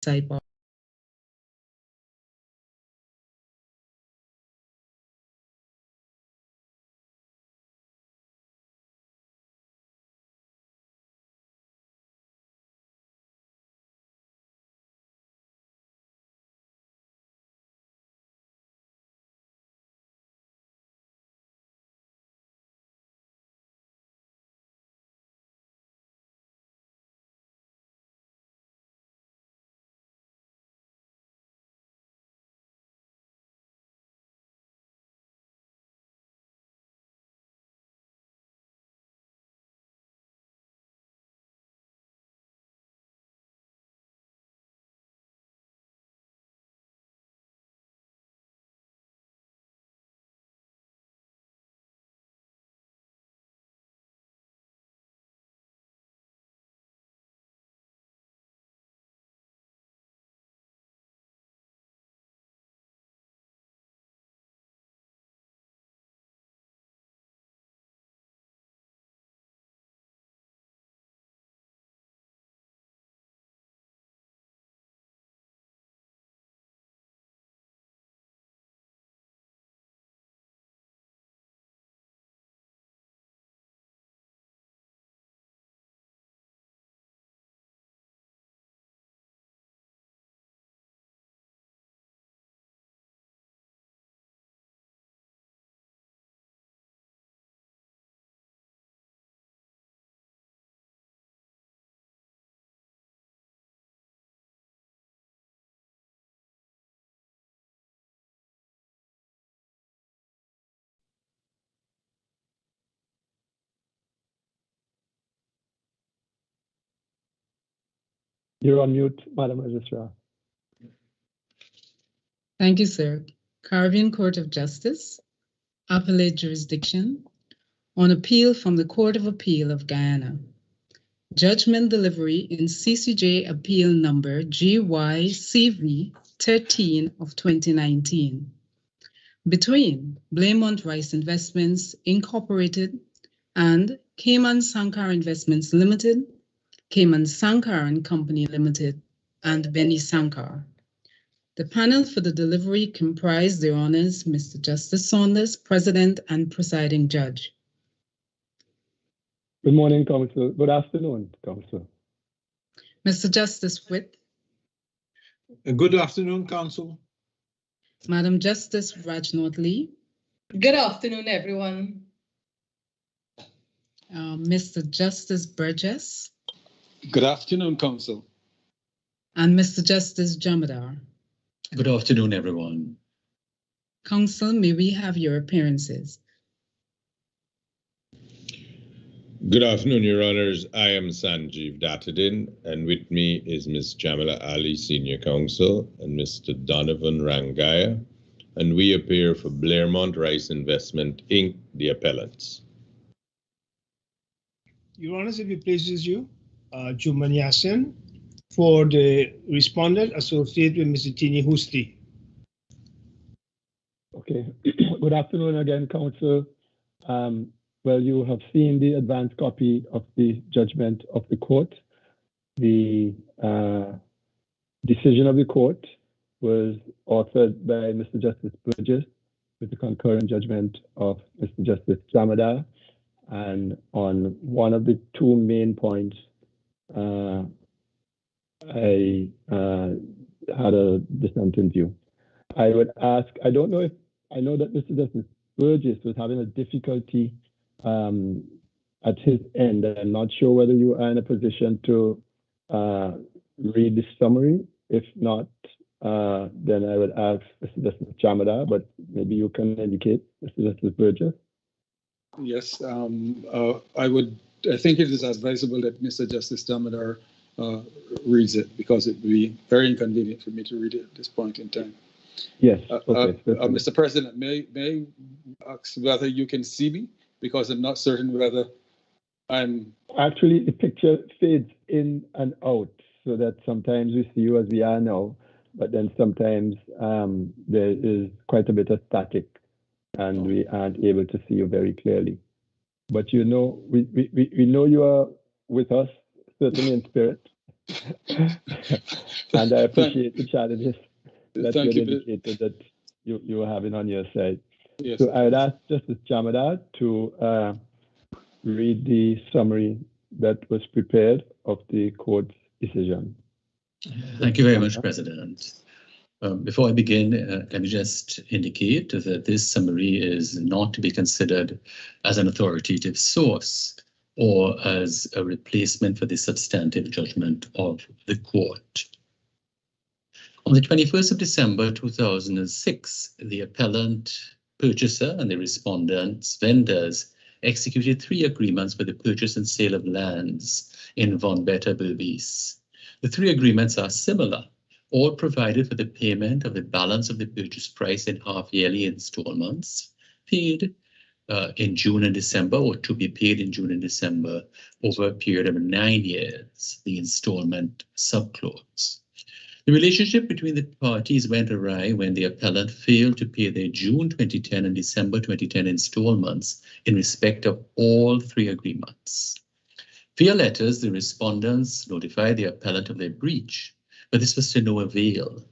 type of You're on mute, Madam Registrar. Thank you, sir. Caribbean Court of Justice, Appellate Jurisdiction, on appeal from the Court of Appeal of Guyana. Judgment delivery in CCJ Appeal number GYCV2019 of 2019 between Blairmont Rice Investments Incorporated and Kayman Sankar Investments Limited, Kayman Sankar and Company Limited, and Benny Sankar. The panel for the delivery comprised the honors Mr. Justice Saunders, President and Presiding Judge. Good morning, Counsel. Good afternoon, Counsel. Mr. Justice Witt. Good afternoon, Counsel. Madam Justice Rajnath Lee. Good afternoon, everyone. Mr. Justice Burgess. Good afternoon, Counsel. And Mr. Justice Jamadar. Good afternoon, everyone. Counsel, may we have your appearances? Good afternoon, Your Honors. I am Sanjeev Datadin, and with me is Ms. Jamila Ali, Senior Counsel, and Mr. Donovan Rangaya, and we appear for Blairmont Rice Investment, Inc., the appellants. Your Honors, if it pleases you, Juman Yasin, for the respondent associated with Mr. Tini Husti. Okay. Good afternoon again, Counsel. Well, you have seen the advanced copy of the judgment of the court. The decision of the court was authored by Mr. Justice Burgess with the concurrent judgment of Mr. Justice Jamadar. And on one of the two main points, I had a dissenting view. I would ask, I know that Mr. Justice Burgess was having a difficulty at his end. I'm not sure whether you are in a position to read the summary. If not, then I would ask Mr. Justice Jamadar, but maybe you can indicate, Mr. Justice Burgess. Yes, I think it is advisable that Mr. Justice Jamadar reads it, because it would be very inconvenient for me to read it at this point in time. Yes. Okay. Mr. President, may I ask whether you can see me? Because I'm not certain whether I'm... Actually, the picture fades in and out, so that sometimes we see you as we are now, but then sometimes there is quite a bit of static, and we aren't able to see you very clearly. But you know, we know you are with us, certainly in spirit. And I appreciate the challenges that Thank you you. indicated that you were having on your side. Yes. So I would ask Justice Jamada to read the summary that was prepared of the court's decision. Thank you very much, President. Before I begin, let me just indicate that this summary is not to be considered as an authoritative source or as a replacement for the substantive judgment of the court. On the 21st of December 2006, the appellant, purchaser, and the respondent's vendors executed 3 agreements for the purchase and sale of lands in Von Beta Berbice. The 3 agreements are similar. All provided for the payment of the balance of the purchase price in half-yearly installments, paid in June and December, or to be paid in June and December over a period of 9 years, the installment subclause. The relationship between the parties went awry when the appellant failed to pay their June 2010 and December 2010 installments in respect of all 3 agreements. Via letters, the respondents notified the appellant of their breach, but this was to no avail.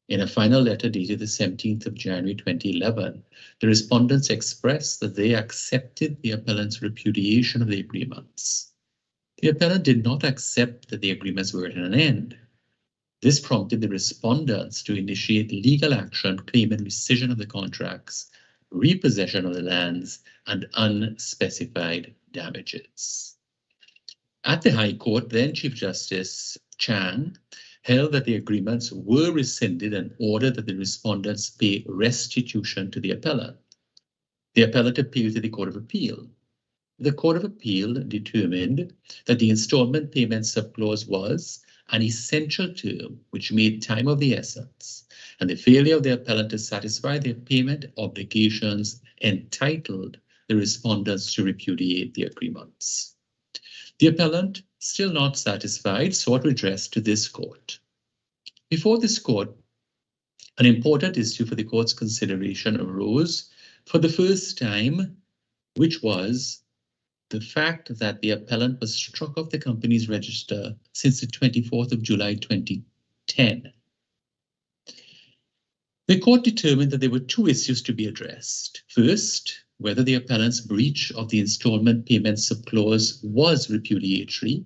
In a final letter dated the 17th of January 2011, the respondents expressed that they accepted the appellant's repudiation of the agreements. The appellant did not accept that the agreements were at an end. This prompted the respondents to initiate legal action claiming rescission of the contracts, repossession of the lands, and unspecified damages. At the High Court, then Chief Justice Chang held that the agreements were rescinded and ordered that the respondents pay restitution to the appellant. The appellant appealed to the Court of Appeal. The Court of Appeal determined that the installment payment subclause was an essential term which made time of the essence, and the failure of the appellant to satisfy their payment obligations entitled the respondents to repudiate the agreements. The appellant, still not satisfied, sought redress to this court. Before this court, an important issue for the court's consideration arose for the first time, which was the fact that the appellant was struck off the company's register since the 24th of July 2010. The court determined that there were 2 issues to be addressed. First, whether the appellant's breach of the installment payment subclause was repudiatory,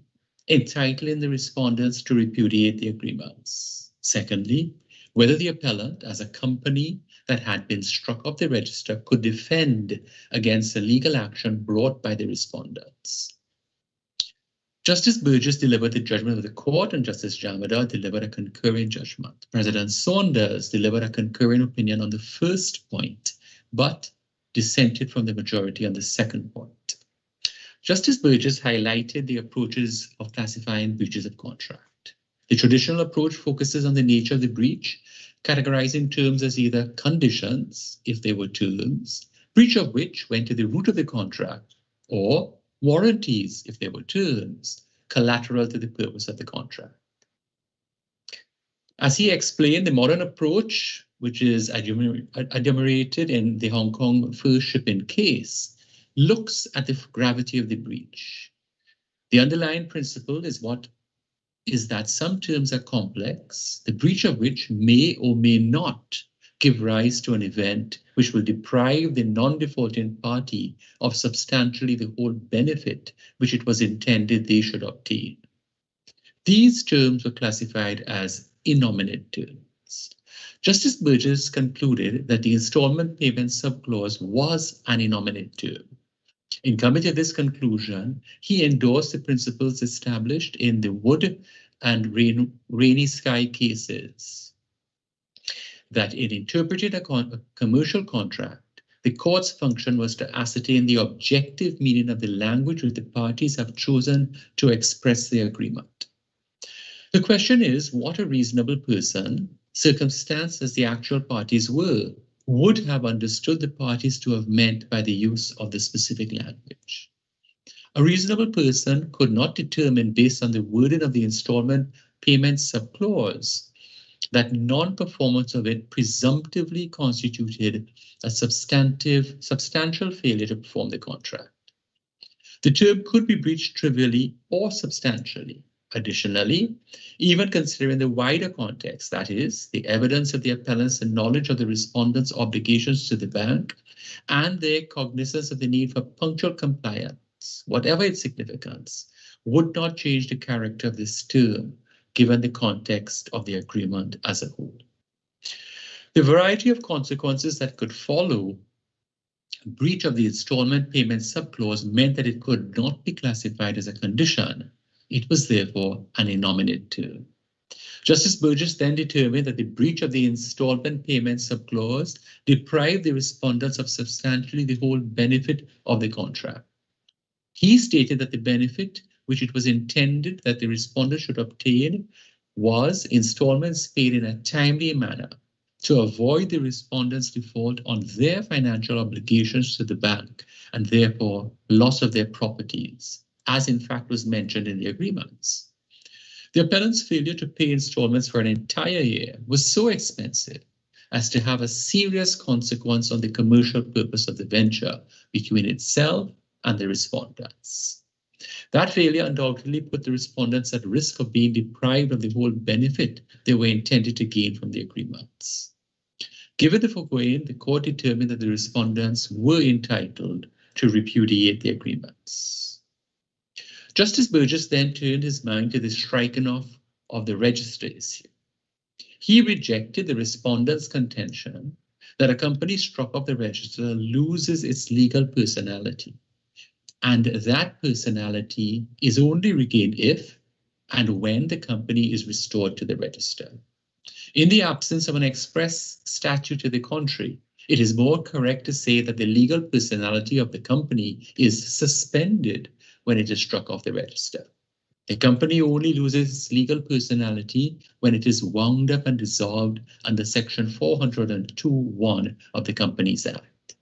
entitling the respondents to repudiate the agreements. Secondly, whether the appellant, as a company that had been struck off the register, could defend against a legal action brought by the respondents. Justice Burgess delivered the judgment of the court, and Justice Jamada delivered a concurring judgment. President Saunders delivered a concurring opinion on the first point, but dissented from the majority on the second point. Justice Burgess highlighted the approaches of classifying breaches of contract. The traditional approach focuses on the nature of the breach, categorizing terms as either conditions, if they were terms, breach of which went to the root of the contract, or warranties, if they were terms, collateral to the purpose of the contract. As he explained, the modern approach, which is adumerated in the Hong Kong first shipping case, looks at the gravity of the breach. The underlying principle is that some terms are complex, the breach of which may or may not give rise to an event which will deprive the non-defaulting party of substantially the whole benefit which it was intended they should obtain. These terms were classified as innominate terms. Justice Burgess concluded that the installment payment subclause was an innominate term. In coming to this conclusion, he endorsed the principles established in the Wood and Rainy Sky cases, that in interpreting a commercial contract, the court's function was to ascertain the objective meaning of the language which the parties have chosen to express their agreement. The question is what a reasonable person, circumstanced as the actual parties were, would have understood the parties to have meant by the use of the specific language. A reasonable person could not determine, based on the wording of the installment payment subclause, that non-performance of it presumptively constituted a substantial failure to perform the contract. The term could be breached trivially or substantially. Additionally, even considering the wider context, that is, the evidence of the appellant's knowledge of the respondent's obligations to the bank and their cognizance of the need for punctual compliance, whatever its significance, would not change the character of this term, given the context of the agreement as a whole. The variety of consequences that could follow breach of the installment payment subclause meant that it could not be classified as a condition. It was therefore an innominate term. Justice Burgess then determined that the breach of the installment payment subclause deprived the respondents of substantially the whole benefit of the contract. He stated that the benefit which it was intended that the respondent should obtain was installments paid in a timely manner to avoid the respondent's default on their financial obligations to the bank and therefore loss of their properties, as in fact was mentioned in the agreements. The appellant's failure to pay installments for an entire year was so expensive as to have a serious consequence on the commercial purpose of the venture between itself and the respondents. That failure undoubtedly put the respondents at risk of being deprived of the whole benefit they were intended to gain from the agreements. Given the foregoing, the court determined that the respondents were entitled to repudiate the agreements. Justice Burgess then turned his mind to the striking off of the register issue. He rejected the respondent's contention that a company struck off the register loses its legal personality, and that personality is only regained if and when the company is restored to the register. In the absence of an express statute to the contrary, it is more correct to say that the legal personality of the company is suspended when it is struck off the register. The company only loses its legal personality when it is wound up and dissolved under Section 402(1) of the Companies Act.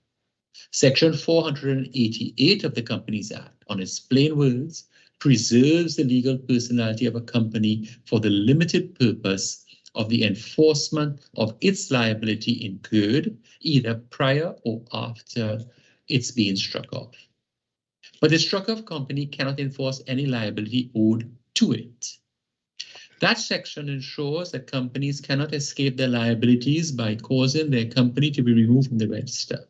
Section 488 of the Companies Act, on its plain words, preserves the legal personality of a company for the limited purpose of the enforcement of its liability incurred either prior or after it's being struck off. But the struck off company cannot enforce any liability owed to it. That section ensures that companies cannot escape their liabilities by causing their company to be removed from the register.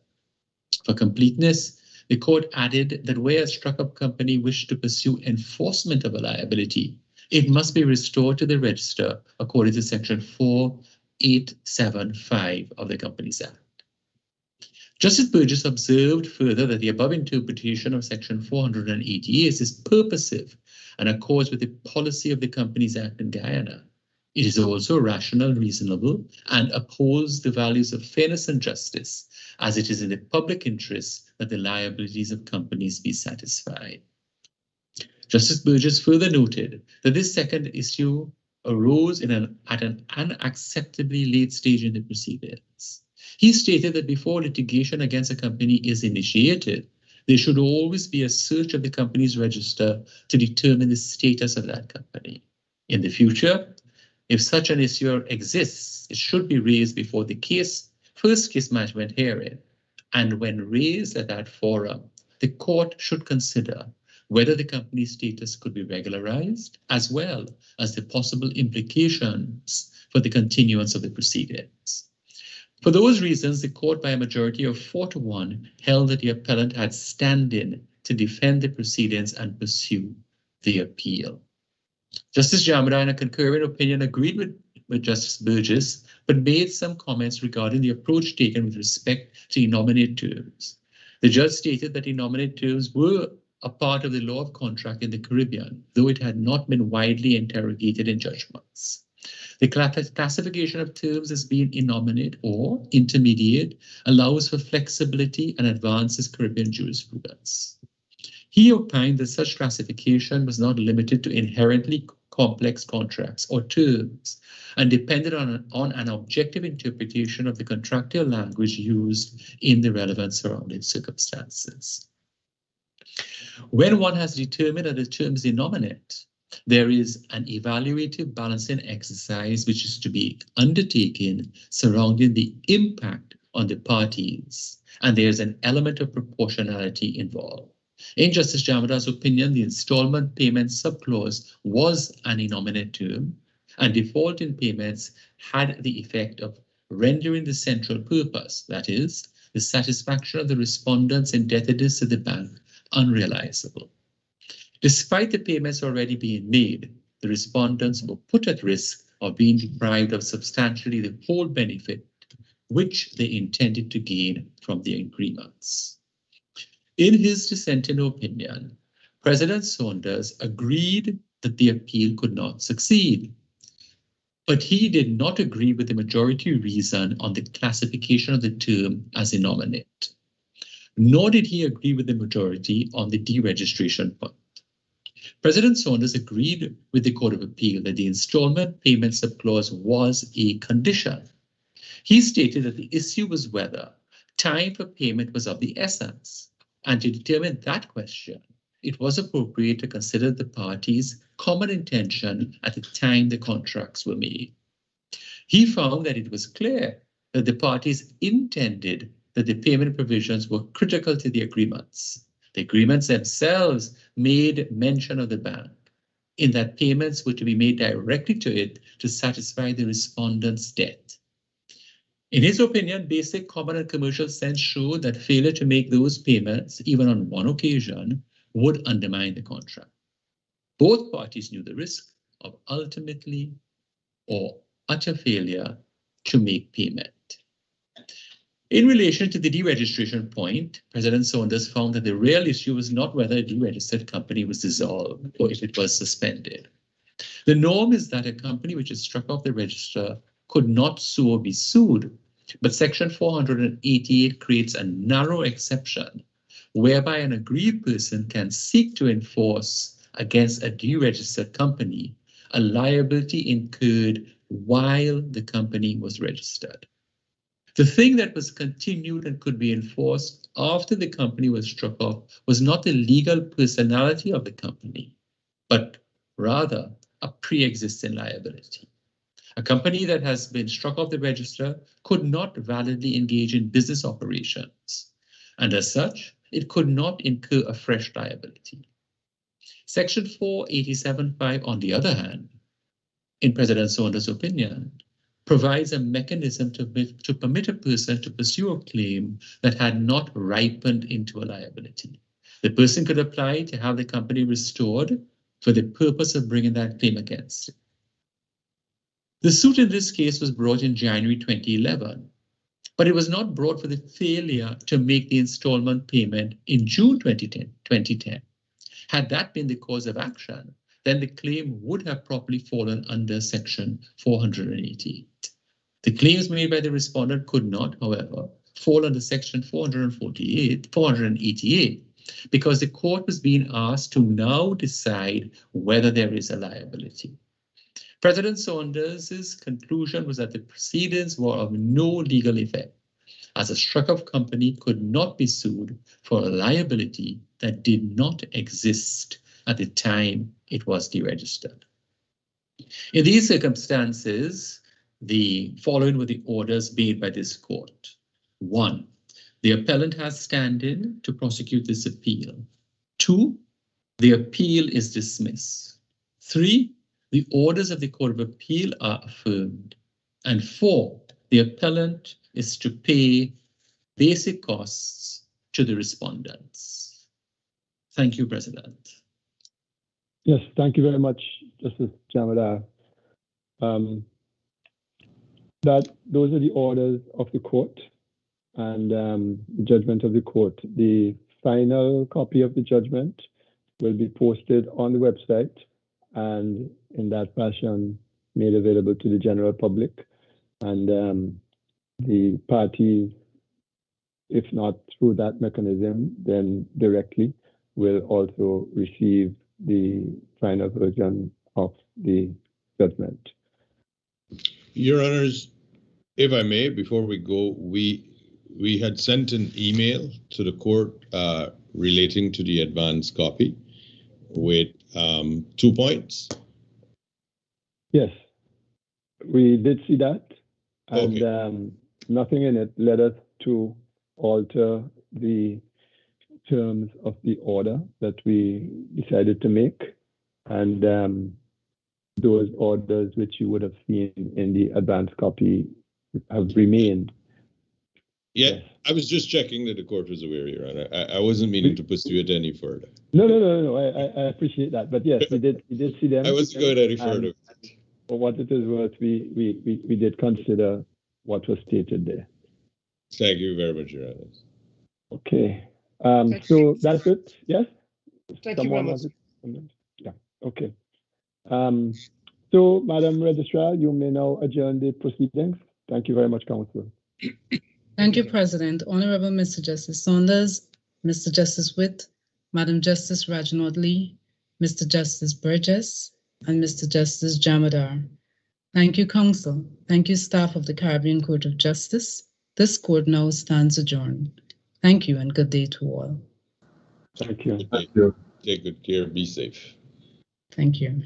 For completeness, the court added that where a struck-up company wished to pursue enforcement of a liability, it must be restored to the register according to Section 4875 of the Companies Act. Justice Burgess observed further that the above interpretation of Section 488 is purposive and accords with the policy of the Companies Act in Guyana. It is also rational, reasonable, and upholds the values of fairness and justice, as it is in the public interest that the liabilities of companies be satisfied. Justice Burgess further noted that this second issue arose at an unacceptably late stage in the proceedings. He stated that before litigation against a company is initiated, there should always be a search of the company's register to determine the status of that company. In the future, if such an issue exists, it should be raised before the first case management hearing, and when raised at that forum, the court should consider whether the company's status could be regularized, as well as the possible implications for the continuance of the proceedings. For those reasons, the court, by a majority of 4-1, held that the appellant had standing to defend the proceedings and pursue the appeal. Justice Jamra, in a concurring opinion, agreed with Justice Burgess, but made some comments regarding the approach taken with respect to innominate terms. The judge stated that innominate terms were a part of the law of contract in the Caribbean, though it had not been widely interrogated in judgments. The classification of terms as being innominate or intermediate allows for flexibility and advances Caribbean jurisprudence. He opined that such classification was not limited to inherently complex contracts or terms and depended on an objective interpretation of the contractual language used in the relevant surrounding circumstances. When one has determined that the term is innominate, there is an evaluative balancing exercise which is to be undertaken surrounding the impact on the parties, and there's an element of proportionality involved. In Justice Jamada's opinion, the installment payment subclause was an innominate term, and default in payments had the effect of rendering the central purpose, that is, the satisfaction of the respondent's indebtedness to the bank, unrealizable. Despite the payments already being made, the respondents were put at risk of being deprived of substantially the whole benefit which they intended to gain from the agreements. In his dissenting opinion, President Saunders agreed that the appeal could not succeed, but he did not agree with the majority reason on the classification of the term as innominate, nor did he agree with the majority on the deregistration point. President Saunders agreed with the Court of Appeal that the installment payment subclause was a condition. He stated that the issue was whether time for payment was of the essence, and to determine that question, it was appropriate to consider the parties' common intention at the time the contracts were made. He found that it was clear that the parties intended that the payment provisions were critical to the agreements. The agreements themselves made mention of the bank, in that payments were to be made directly to it to satisfy the respondent's debt. In his opinion, basic common and commercial sense showed that failure to make those payments, even on one occasion, would undermine the contract. Both parties knew the risk of ultimately or utter failure to make payment. In relation to the deregistration point, President Saunders found that the real issue was not whether a deregistered company was dissolved or if it was suspended. The norm is that a company which is struck off the register could not sue or be sued, but Section 488 creates a narrow exception whereby an aggrieved person can seek to enforce against a deregistered company a liability incurred while the company was registered. The thing that was continued and could be enforced after the company was struck off was not the legal personality of the company, but rather a pre-existing liability. A company that has been struck off the register could not validly engage in business operations, and as such, it could not incur a fresh liability. Section 487.5, on the other hand, in President Saunders' opinion, provides a mechanism to permit a person to pursue a claim that had not ripened into a liability. The person could apply to have the company restored for the purpose of bringing that claim against it. The suit in this case was brought in January 2011, but it was not brought for the failure to make the installment payment in June 2010. Had that been the cause of action, then the claim would have properly fallen under Section 488. The claims made by the respondent could not, however, fall under Section 488, because the court was being asked to now decide whether there is a liability. President Saunders' conclusion was that the proceedings were of no legal effect, as a struck-off company could not be sued for a liability that did not exist at the time it was deregistered. In these circumstances, the following were the orders made by this court. 1, the appellant has standing to prosecute this appeal. 2, the appeal is dismissed. 3, the orders of the Court of Appeal are affirmed. And 4, the appellant is to pay basic costs to the respondents. Thank you, President. Yes, thank you very much, Justice Jamada. Those are the orders of the court and judgment of the court. The final copy of the judgment will be posted on the website and in that fashion made available to the general public. And the parties, if not through that mechanism, then directly will also receive the final version of the judgment. Your Honors, if I may, before we go, we had sent an email to the court relating to the advance copy with 2 points. Yes, we did see that, and okay. Nothing in it led us to alter the terms of the order that we decided to make, and those orders which you would have seen in the advance copy have remained. Yeah, Yes. I was just checking that the court was aware, Your Honor. I wasn't meaning to pursue it any further. No. I appreciate that, but yes, we did see them. I wasn't going any further. For what it is worth, we did consider what was stated there. Thank you very much, Your Honor. Okay. So that's it. Yes. Thank you very much. Yeah. Okay. So, Madam Registrar, you may now adjourn the proceedings. Thank you very much, Counsel. Thank you, President. Honorable Mr. Justice Saunders, Mr. Justice Witt, Madam Justice Rajnaud Lee, Mr. Justice Burgess, and Mr. Justice Jamadar. Thank you, Counsel. Thank you, staff of the Caribbean Court of Justice. This court now stands adjourned. Thank you and good day to all. Thank you. Take good care. Be safe. Thank you.